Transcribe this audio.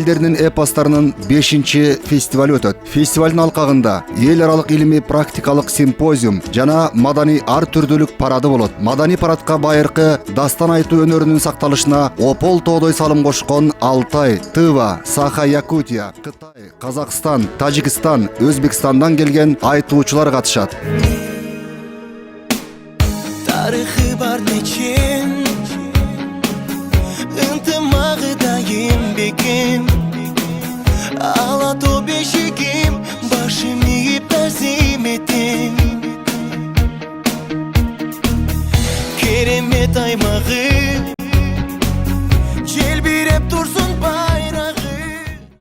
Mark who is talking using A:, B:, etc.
A: элдеринин эпостарынын 5-фестивалы өтөт. Фестивалдын алкагында эл аралык илимий практикалык симпозиум жана маданий ар түрдүүлүк парады болот. Маданий парадка байыркы дастан айтуу өнөрүнүн сакталышына опол тоодой салым кошкон Алтай, Тыва, Саха-Якутия, Кытай, Казакстан, Тажикстан, Өзбекстандан келген айтуучулар катышат.
B: Тарихы бар нечин, ынтымагыдайым бекем, ала то бешигим, башым ийип тазим этем. Керемет аймагы